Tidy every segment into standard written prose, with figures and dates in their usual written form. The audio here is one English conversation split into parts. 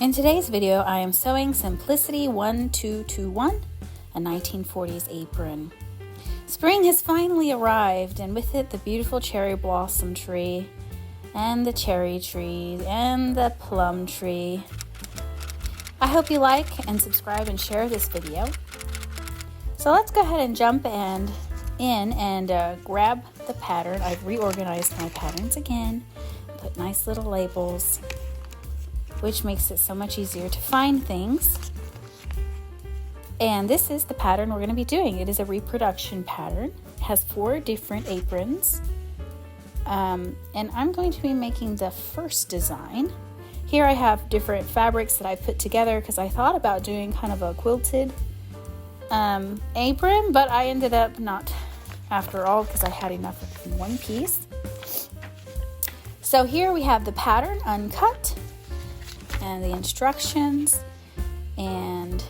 In today's video, I am sewing Simplicity 1221, a 1940s apron. Spring has finally arrived, and with it the beautiful cherry blossom tree, and the cherry tree, and the plum tree. I hope you like and subscribe and share this video. So let's go ahead and jump in and grab the pattern. I've reorganized my patterns again, put nice little labels, which makes it so much easier to find things. And this is the pattern we're going to be doing. It is a reproduction pattern. It has 4 different aprons. And I'm going to be making the first design. Here I have different fabrics that I put together because I thought about doing kind of a quilted apron, but I ended up not after all because I had enough in one piece. So here we have the pattern uncut, and the instructions, and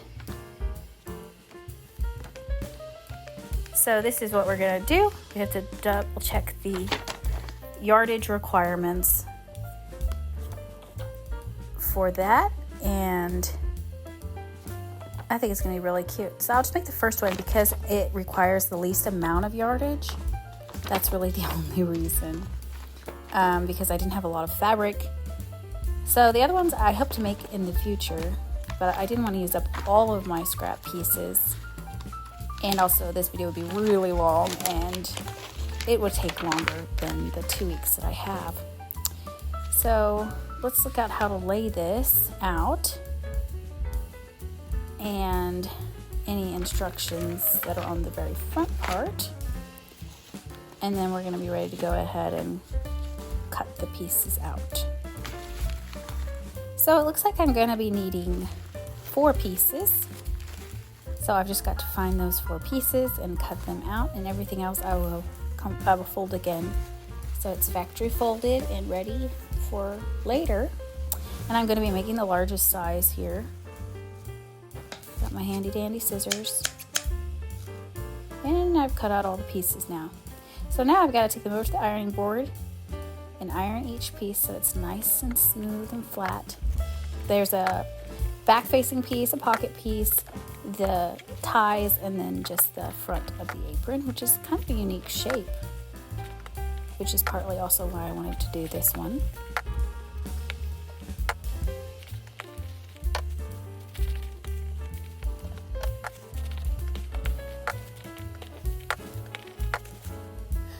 so this is what we're going to do. We have to double check the yardage requirements for that, and I think it's going to be really cute. So I'll just make the first one because it requires the least amount of yardage. That's really the only reason, because I didn't have a lot of fabric. So the other ones I hope to make in the future, but I didn't want to use up all of my scrap pieces. And also this video would be really long and it would take longer than the 2 weeks that I have. So let's look at how to lay this out and any instructions that are on the very front part. And then we're going to be ready to go ahead and cut the pieces out. So it looks like I'm going to be needing 4 pieces. So I've just got to find those 4 pieces and cut them out, and everything else I will fold again. So it's factory folded and ready for later. And I'm going to be making the largest size here. Got my handy dandy scissors. And I've cut out all the pieces now. So now I've got to take them over to the ironing board and iron each piece so it's nice and smooth and flat. There's a back-facing piece, a pocket piece, the ties, and then just the front of the apron, which is kind of a unique shape, which is partly also why I wanted to do this one.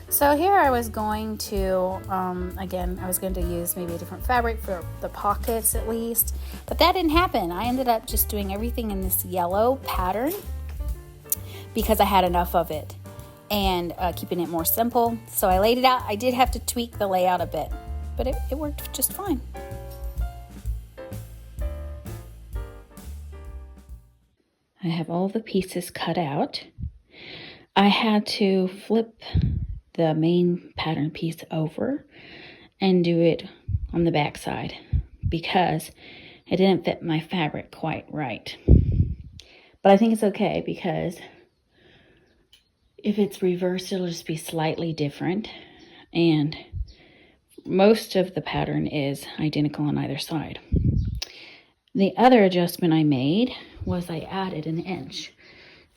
So here I was going to, again, I was going to use maybe a different fabric for the pockets at least, but that didn't happen. I ended up just doing everything in this yellow pattern because I had enough of it, and keeping it more simple. So I laid it out. I did have to tweak the layout a bit, but it worked just fine. I have all the pieces cut out. I had to flip the main pattern piece over and do it on the back side because it didn't fit my fabric quite right. But I think it's okay because if it's reversed, it'll just be slightly different, and most of the pattern is identical on either side. The other adjustment I made was I added an inch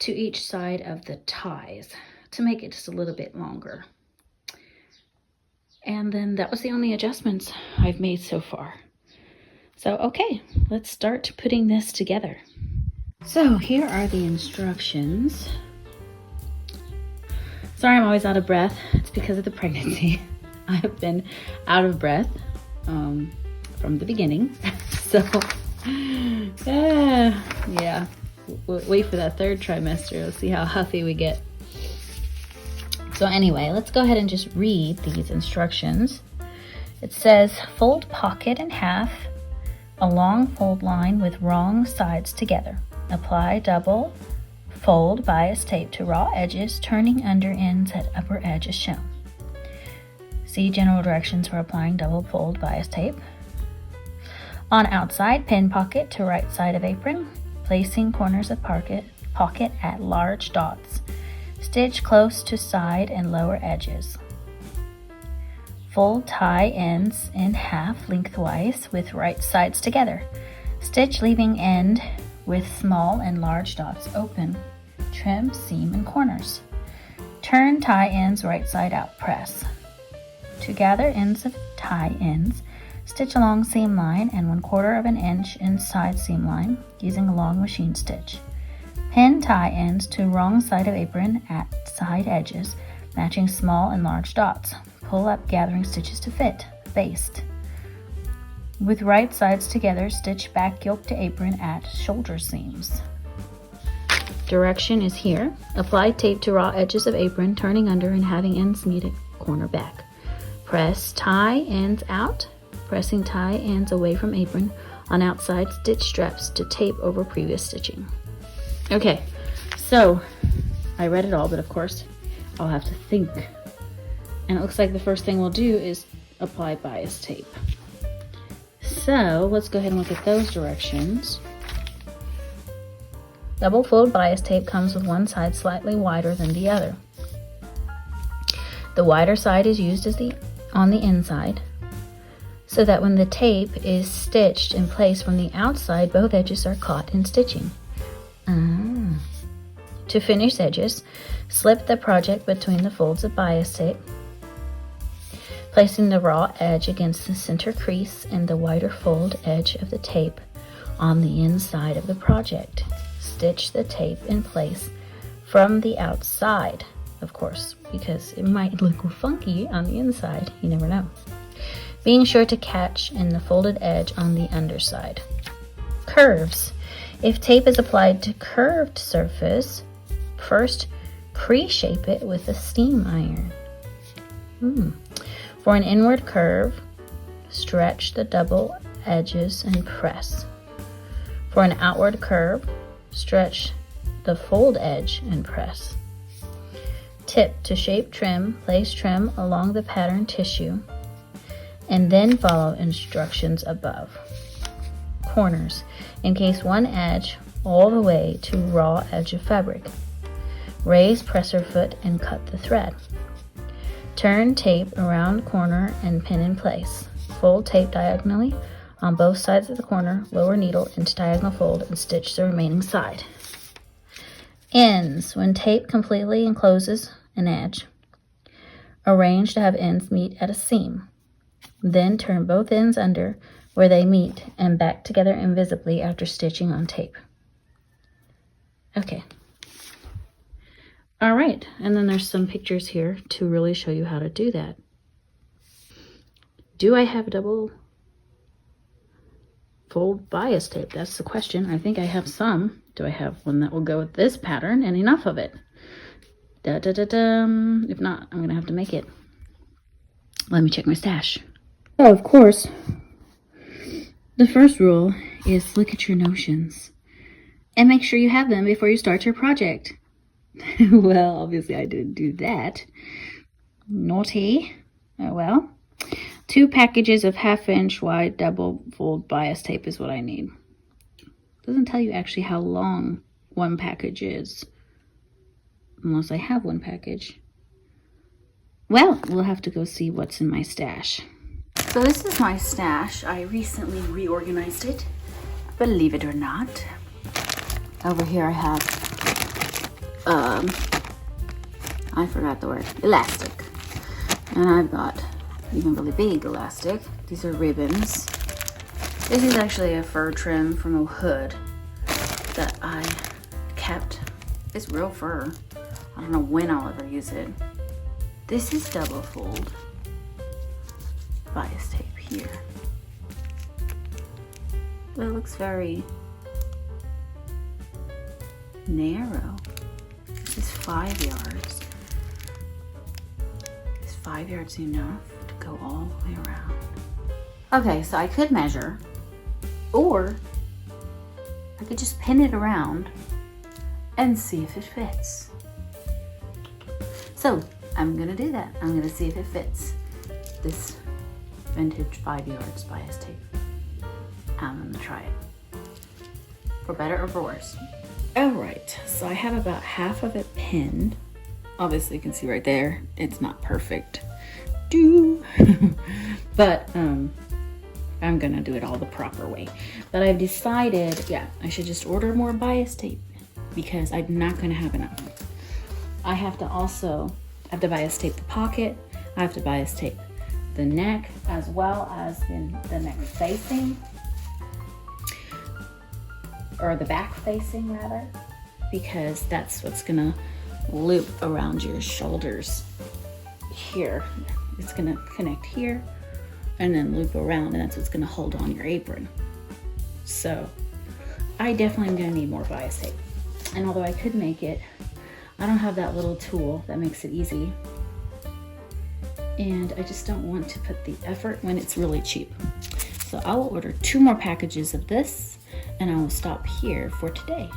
to each side of the ties to make it just a little bit longer. And then that was the only adjustments I've made so far. So, okay, let's start putting this together. So here are the instructions. Sorry, I'm always out of breath. It's because of the pregnancy. I have been out of breath from the beginning. So, yeah, we'll wait for that 3rd trimester. Let's see how huffy we get. So anyway, let's go ahead and just read these instructions. It says, fold pocket in half, a long fold line with wrong sides together. Apply double fold bias tape to raw edges, turning under ends at upper edge as shown. See general directions for applying double fold bias tape. On outside, pin pocket to right side of apron, placing corners of pocket at large dots. Stitch close to side and lower edges. Fold tie ends in half lengthwise with right sides together. Stitch leaving end with small and large dots open. Trim seam and corners. Turn tie ends right side out, press. To gather ends of tie ends, stitch along seam line and 1/4 of an inch inside seam line using a long machine stitch. Pin tie ends to wrong side of apron at side edges, matching small and large dots. Pull up gathering stitches to fit. Baste. With right sides together, stitch back yoke to apron at shoulder seams. Direction is here. Apply tape to raw edges of apron, turning under and having ends meet at corner back. Press tie ends out, pressing tie ends away from apron on outside stitch straps to tape over previous stitching. Okay, so I read it all, but of course I'll have to think. And it looks like the first thing we'll do is apply bias tape. So let's go ahead and look at those directions. Double fold bias tape comes with one side slightly wider than the other. The wider side is used on the inside, so that when the tape is stitched in place from the outside, both edges are caught in stitching. To finish edges, slip the project between the folds of bias tape, placing the raw edge against the center crease and the wider fold edge of the tape on the inside of the project. Stitch the tape in place from the outside, of course, because it might look funky on the inside. You never know. Being sure to catch in the folded edge on the underside. Curves. If tape is applied to curved surface, first pre-shape it with a steam iron. For an inward curve, stretch the double edges and press. For an outward curve, stretch the fold edge and press. Tip to shape trim, place trim along the pattern tissue and then follow instructions above. Corners. Encase one edge all the way to raw edge of fabric. Raise presser foot and cut the thread. Turn tape around corner and pin in place. Fold tape diagonally on both sides of the corner, lower needle into diagonal fold and stitch the remaining side. Ends. When tape completely encloses an edge, arrange to have ends meet at a seam. Then turn both ends under where they meet and back together invisibly after stitching on tape. Okay. All right, and then there's some pictures here to really show you how to do that. Do I have double fold bias tape? That's the question. I think I have some. Do I have one that will go with this pattern and enough of it? If not, I'm gonna have to make it. Let me check my stash. So of course, the first rule is look at your notions and make sure you have them before you start your project. Well, obviously I didn't do that. Naughty. Oh well. 2 packages of 1/2 inch wide double fold bias tape is what I need. Doesn't tell you actually how long one package is, unless I have one package. Well, we'll have to go see what's in my stash. So this is my stash. I recently reorganized it, believe it or not. Over here I have, I forgot the word, elastic. And I've got even really big elastic. These are ribbons. This is actually a fur trim from a hood that I kept. It's real fur. I don't know when I'll ever use it. This is double fold bias tape here. But it looks very narrow. This is 5 yards. Is 5 yards enough to go all the way around? Okay, so I could measure, or I could just pin it around and see if it fits. So I'm gonna do that. I'm gonna see if it fits this vintage 5 yards bias tape. I'm gonna try it. For better or for worse. All right, so I have about half of it pinned. Obviously you can see right there, it's not perfect. But I'm gonna do it all the proper way. But I've decided, yeah, I should just order more bias tape because I'm not gonna have enough. I have to bias tape the pocket. I have to bias tape the neck as well as the neck facing, or the back facing rather, because that's what's gonna loop around your shoulders here. It's gonna connect here and then loop around, and that's what's gonna hold on your apron. So I definitely am gonna need more bias tape. And although I could make it, I don't have that little tool that makes it easy. And I just don't want to put the effort when it's really cheap. So I will order 2 more packages of this, and I will stop here for today.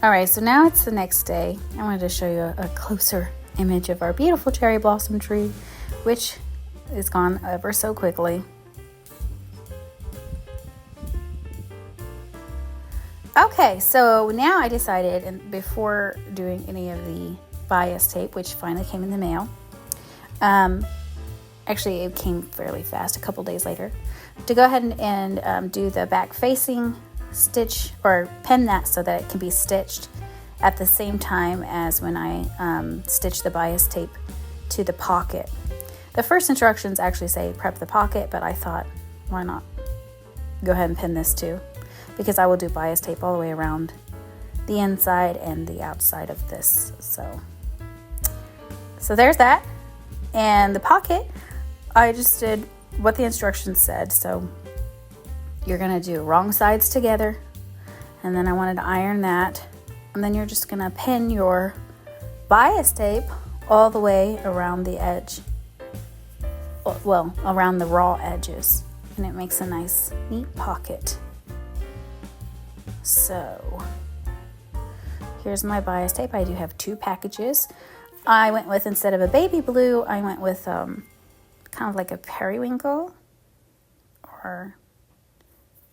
All right, so now it's the next day. I wanted to show you a closer image of our beautiful cherry blossom tree, which is gone ever so quickly. Okay, so now I decided, and before doing any of the bias tape, which finally came in the mail, actually it came fairly fast, a couple days later, to go ahead and do the back facing stitch, or pin that so that it can be stitched at the same time as when I stitch the bias tape to the pocket. The first instructions actually say prep the pocket, but I thought, why not go ahead and pin this too, because I will do bias tape all the way around the inside and the outside of this. So there's that. And the pocket, I just did what the instructions said. So you're gonna do wrong sides together, and then I wanted to iron that, and then you're just gonna pin your bias tape all the way around the edge, well, around the raw edges, and it makes a nice neat pocket. So here's my bias tape. I do have 2 packages. I went with, instead of a baby blue, I went with kind of like a periwinkle, or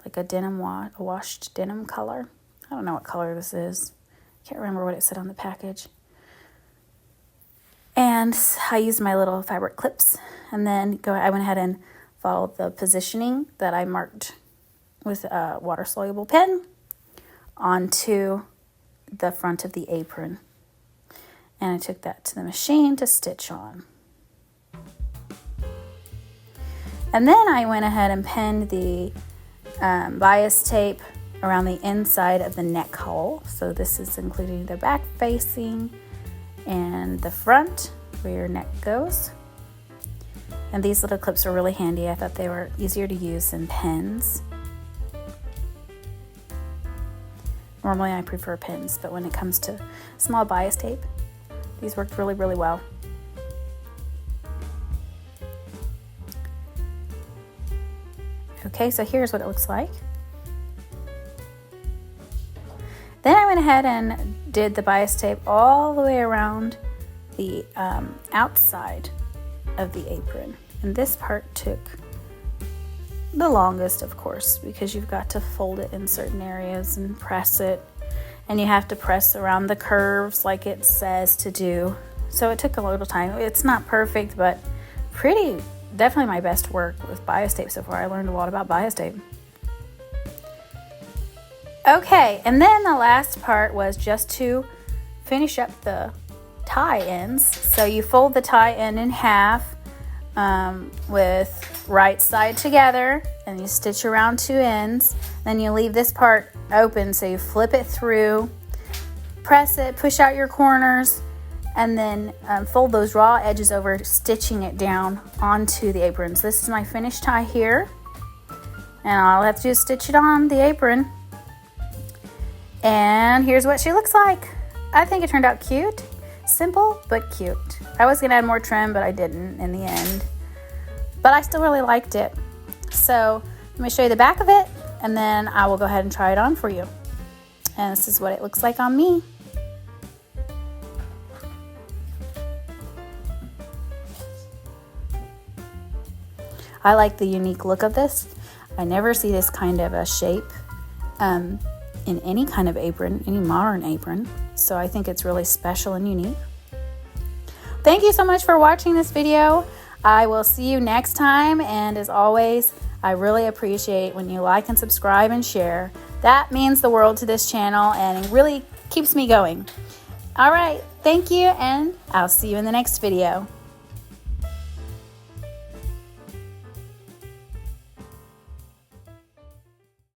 like a washed denim color. I don't know what color this is. Can't remember what it said on the package. And I used my little fabric clips, and then I went ahead and followed the positioning that I marked with a water-soluble pen onto the front of the apron. And I took that to the machine to stitch on. And then I went ahead and pinned the bias tape around the inside of the neck hole. So this is including the back facing and the front where your neck goes. And these little clips are really handy. I thought they were easier to use than pins. Normally I prefer pins, but when it comes to small bias tape, these worked really, really well. Okay, so here's what it looks like. Then I went ahead and did the bias tape all the way around the outside of the apron. And this part took the longest, of course, because you've got to fold it in certain areas and press it. And you have to press around the curves like it says to do. So it took a little time. It's not perfect, but definitely my best work with bias tape so far. I learned a lot about bias tape. Okay, and then the last part was just to finish up the tie ends. So you fold the tie end in half with right side together, and you stitch around 2 ends. Then you leave this part open, so you flip it through, press it, push out your corners, and then fold those raw edges over, stitching it down onto the apron. So this is my finished tie here, and all I have to do is stitch it on the apron. And here's what she looks like. I think it turned out cute. Simple, but cute. I was gonna add more trim, but I didn't in the end. But I still really liked it. So let me show you the back of it, and then I will go ahead and try it on for you. And this is what it looks like on me. I like the unique look of this. I never see this kind of a shape in any kind of apron, any modern apron. So I think it's really special and unique. Thank you so much for watching this video. I will see you next time, and as always, I really appreciate when you like and subscribe and share. That means the world to this channel and it really keeps me going. All right, thank you, and I'll see you in the next video.